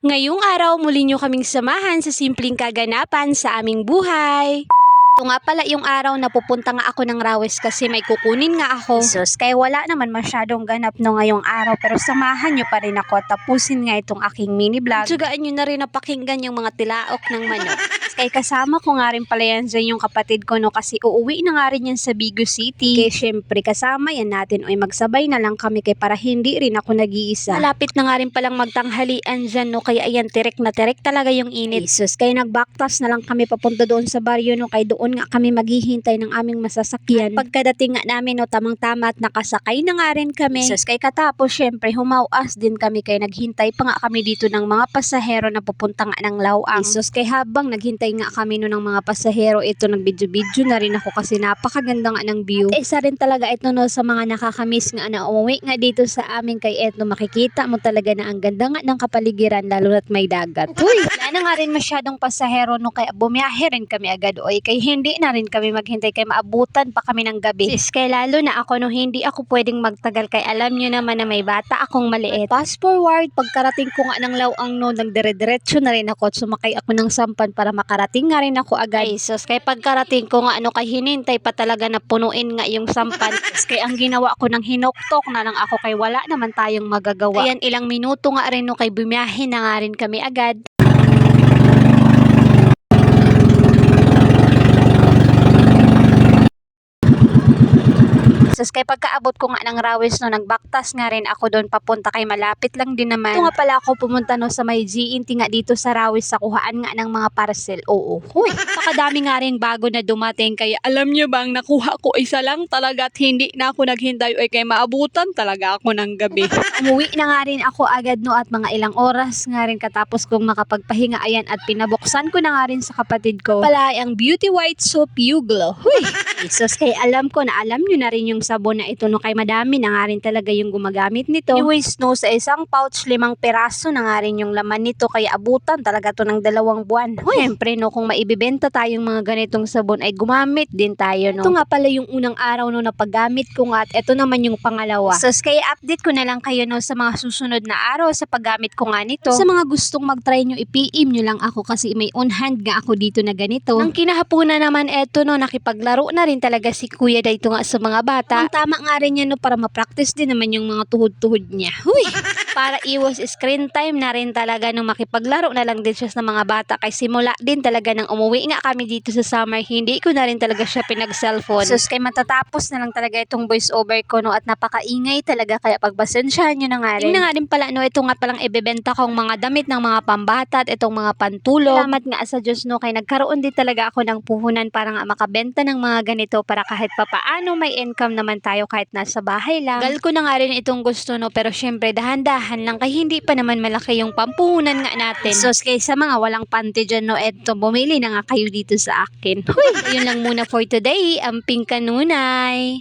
Ngayong araw muli niyo kaming samahan sa simpleng kaganapan sa aming buhay. Ito nga pala yung araw na pupunta nga ako ng Rawes kasi may kukunin nga ako. Sus, kaya wala naman masyadong ganap no ngayong araw pero samahan nyo pa rin ako at tapusin nga itong aking mini vlog. Tsugaan nyo na rin napakinggan yung mga tilaok ng manok. Kaya kasama ko nga rin pala yan dyan yung kapatid ko no kasi uuwi na nga rin yan sa Bigo City. Kaya syempre kasama yan natin o magsabay na lang kami kaya para hindi rin ako nag-iisa. Malapit na nga rin palang magtanghalian dyan no kaya ayan tirek na tirek talaga yung init. Sus, kaya nagbaktas na lang kami papunta doon sa baryo no kaya doon nga kami maghihintay ng aming masasakyan. At pagkadating nga namin no tamang-tama at nakasakay na nga rin kami. Sus, kaya katapos syempre humawas din kami kaya naghintay pa nga kami dito ng mga pasahero na pupunta nga ng Lawang. Sus, kaya habang naghintay nga kami no ng mga pasahero ito nagbidyo-bidyo na rin ako kasi napakaganda nga ng view. At isa rin talaga ito no sa mga nakakamiss nga na umuwi nga dito sa amin kay eto makikita mo talaga na ang ganda nga ng kapaligiran lalo na't may dagat. Uy, wala na nga rin masyadong pasahero no kaya bumiyahe rin kami agad oy kay hindi na rin kami maghintay kay maabutan pa kami ng gabi. Sis, kay lalo na ako no hindi ako pwedeng magtagal kay alam nyo naman na may bata akong maliit. Fast forward, pagkarating ko nga ng Lawang no nagdire-diretso na rin ako at sumakay ako ng sampan para makarating nga rin ako agad. Ay, sus, kay pagkarating ko nga ano kay hinintay pa talaga na punuin nga yung sampan. Sus, kay ang ginawa ko ng hinoktok na lang ako kay wala naman tayong magagawa. Ayan, ilang minuto nga rin no kay bumiyahe na nga rin kami agad. Sus, kay pagkaabot ko nga ng Rawes no, nagbaktas nga rin ako doon papunta kay malapit lang din naman. Ito nga pala ako pumunta no sa may GNT nga dito sa Rawes sa kuhaan nga ng mga parcel. Oo. Huy, pakadami nga rin bago na dumating kaya Alam niyo bang nakuha ko isa lang talaga at hindi na ako naghintay o kay maabutan talaga ako ng gabi. umuwi na nga rin ako agad no at mga ilang oras nga rin katapos kong makapagpahinga ayan at pinabuksan ko na nga rin sa kapatid ko. Pala ang Beauty White Soap You Glow. Huy, Jesus, kay alam ko na alam nyo na rin yung sabon na ito no kay madami na nga rin talaga yung gumagamit nito. Anyways no, sa isang pouch 5 piraso na nga rin yung laman nito kaya abutan talaga to ng 2 buwan. Siyempre no, kung maibibenta tayong mga ganitong sabon ay gumamit din tayo no. Ito nga pala yung unang araw no na paggamit ko nga at ito naman yung pangalawa. So kaya update ko na lang kayo no sa mga susunod na araw sa paggamit ko nga nito. Sa mga gustong mag-try nyo, i-PM nyo lang ako kasi may on hand nga ako dito na ganito. Ang kinahapunan naman eto no, nakipaglaro na rin talaga si Kuya dito nga sa mga bata. Ang tama nga rin yan no para ma-practice din naman yung mga tuhod-tuhod niya. Huy! Para iwas screen time na rin talaga nung makipaglaro na lang din siya sa mga bata kay simula din talaga nang umuwi nga kami dito sa summer hindi ko na rin talaga siya pinag-cellphone. Sus, kay matatapos na lang talaga itong voice over ko no at napakaingay talaga kaya pagbasensyahan nyo na nga rin. Tingnan nga din pala no, ito nga palang ibebenta kong mga damit ng mga pambata at itong mga pantulog. Salamat nga sa Diyos no kay nagkaroon din talaga ako ng puhunan para nga makabenta ng mga ganito para kahit papaano may income naman tayo kahit nasa bahay lang. Gal ko na nga rin itong gusto no pero syempre dahan-dahan lang kay hindi pa naman malaki yung pampuhunan nga natin. Sus, kay sa mga walang panty dyan no, eto bumili na nga kayo dito sa akin. Huy, yun lang muna for today. Amping kanunay.